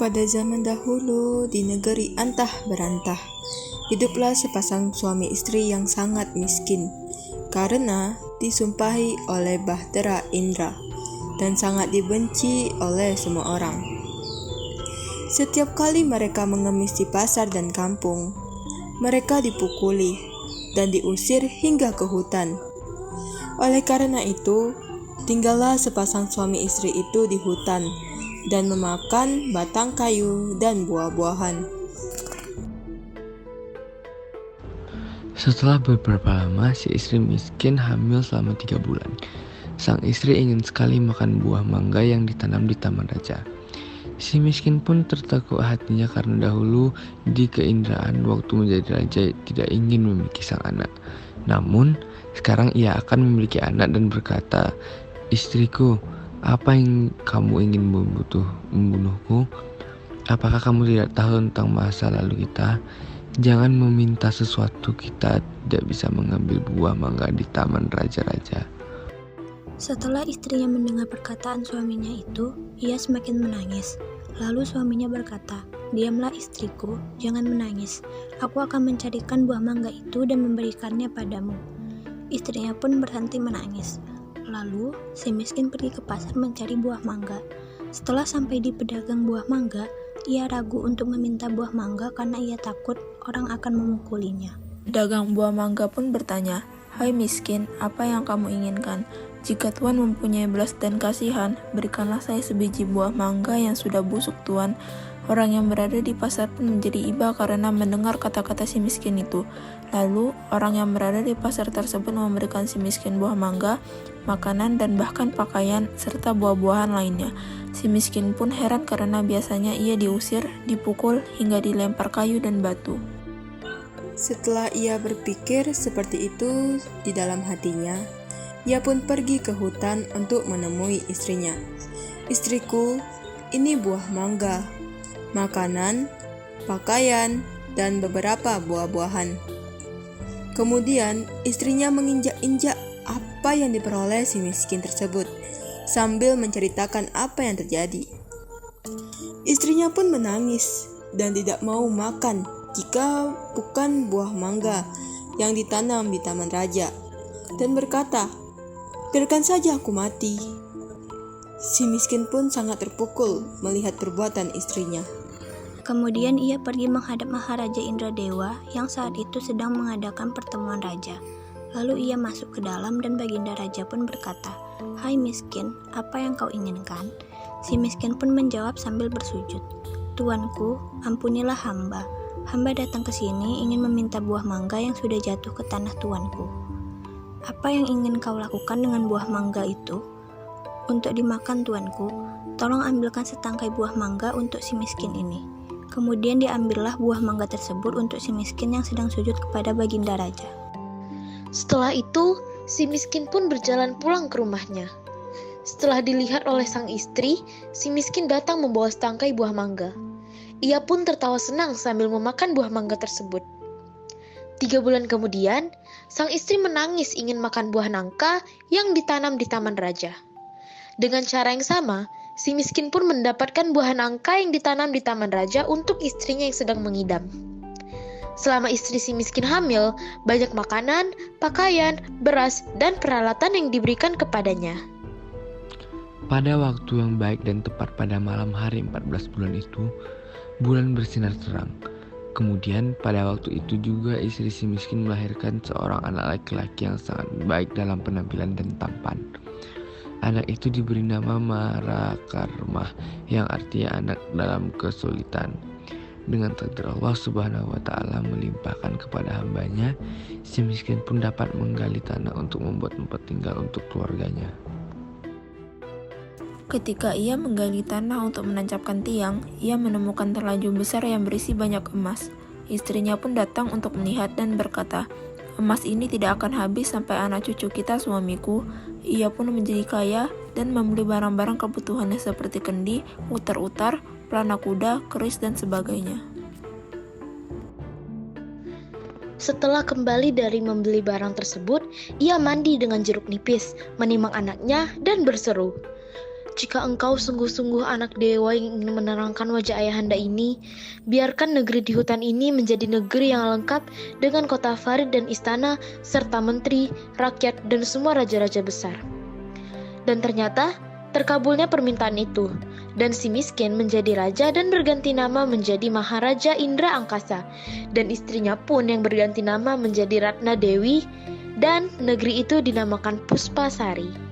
Pada zaman dahulu, di negeri antah berantah, hiduplah sepasang suami istri yang sangat miskin, karena disumpahi oleh bahtera Indra dan sangat dibenci oleh semua orang. Setiap kali mereka mengemis di pasar dan kampung, mereka dipukuli dan diusir hingga ke hutan. Oleh karena itu, tinggallah sepasang suami istri itu di hutan dan memakan batang kayu dan buah-buahan. Setelah beberapa lama, si istri miskin hamil selama 3 bulan. Sang istri ingin sekali makan buah mangga yang ditanam di taman raja. Si miskin pun tertekuk hatinya karena dahulu di keindaraan waktu menjadi raja tidak ingin memiliki sang anak. Namun, sekarang ia akan memiliki anak dan berkata, "Istriku, apa yang kamu ingin membunuhku? Apakah kamu tidak tahu tentang masa lalu kita? Jangan meminta sesuatu, kita tidak bisa mengambil buah mangga di taman raja-raja." Setelah istrinya mendengar perkataan suaminya itu, ia semakin menangis. Lalu suaminya berkata, "Diamlah istriku, jangan menangis. Aku akan mencarikan buah mangga itu dan memberikannya padamu." Istrinya pun berhenti menangis. Lalu, si miskin pergi ke pasar mencari buah mangga. Setelah sampai di pedagang buah mangga, ia ragu untuk meminta buah mangga karena ia takut orang akan memukulinya. Pedagang buah mangga pun bertanya, "Hai miskin, apa yang kamu inginkan? Jika Tuan mempunyai belas dan kasihan, berikanlah saya sebiji buah mangga yang sudah busuk, Tuan." Orang yang berada di pasar pun menjadi iba karena mendengar kata-kata si miskin itu. Lalu, orang yang berada di pasar tersebut memberikan si miskin buah mangga, makanan, dan bahkan pakaian, serta buah-buahan lainnya. Si miskin pun heran karena biasanya ia diusir, dipukul, hingga dilempar kayu dan batu. Setelah ia berpikir seperti itu di dalam hatinya, ia pun pergi ke hutan untuk menemui istrinya. "Istriku, ini buah mangga, makanan, pakaian, dan beberapa buah-buahan." Kemudian istrinya menginjak-injak apa yang diperoleh si miskin tersebut sambil menceritakan apa yang terjadi. Istrinya pun menangis dan tidak mau makan jika bukan buah mangga yang ditanam di taman raja, dan berkata, "Biarkan saja aku mati." Si miskin pun sangat terpukul melihat perbuatan istrinya. Kemudian ia pergi menghadap Maharaja Indradewa yang saat itu sedang mengadakan pertemuan raja. Lalu ia masuk ke dalam dan Baginda Raja pun berkata, "Hai miskin, apa yang kau inginkan?" Si miskin pun menjawab sambil bersujud, "Tuanku, ampunilah hamba. Hamba datang ke sini ingin meminta buah mangga yang sudah jatuh ke tanah tuanku." "Apa yang ingin kau lakukan dengan buah mangga itu?" "Untuk dimakan, tuanku. Tolong ambilkan setangkai buah mangga untuk si miskin ini." Kemudian diambillah buah mangga tersebut untuk si miskin yang sedang sujud kepada Baginda Raja. Setelah itu, si miskin pun berjalan pulang ke rumahnya. Setelah dilihat oleh sang istri, si miskin datang membawa setangkai buah mangga. Ia pun tertawa senang sambil memakan buah mangga tersebut. 3 bulan kemudian, sang istri menangis ingin makan buah nangka yang ditanam di taman raja. Dengan cara yang sama, si miskin pun mendapatkan buah nangka yang ditanam di taman raja untuk istrinya yang sedang mengidam. Selama istri si miskin hamil, banyak makanan, pakaian, beras, dan peralatan yang diberikan kepadanya. Pada waktu yang baik dan tepat pada malam hari 14 bulan itu, bulan bersinar terang. Kemudian pada waktu itu juga istri si miskin melahirkan seorang anak laki-laki yang sangat baik dalam penampilan dan tampan. Anak itu diberi nama Marakarma, yang artinya anak dalam kesulitan. Dengan takdir Allah Subhanahu wa Ta'ala melimpahkan kepada hambanya, si miskin pun dapat menggali tanah untuk membuat tempat tinggal untuk keluarganya. Ketika ia menggali tanah untuk menancapkan tiang, ia menemukan terlanjur besar yang berisi banyak emas. Istrinya pun datang untuk melihat dan berkata, "Emas ini tidak akan habis sampai anak cucu kita, suamiku." Ia pun menjadi kaya dan membeli barang-barang kebutuhannya seperti kendi, utar-utar, pelana kuda, keris, dan sebagainya. Setelah kembali dari membeli barang tersebut, ia mandi dengan jeruk nipis, menimang anaknya, dan berseru, jika engkau sungguh-sungguh anak dewa yang ingin menerangkan wajah ayahanda ini, biarkan negeri di hutan ini menjadi negeri yang lengkap dengan kota Farid dan istana, serta menteri, rakyat, dan semua raja-raja besar. Dan ternyata, terkabulnya permintaan itu, dan si miskin menjadi raja dan berganti nama menjadi Maharaja Indra Angkasa, dan istrinya pun yang berganti nama menjadi Ratna Dewi, dan negeri itu dinamakan Puspasari.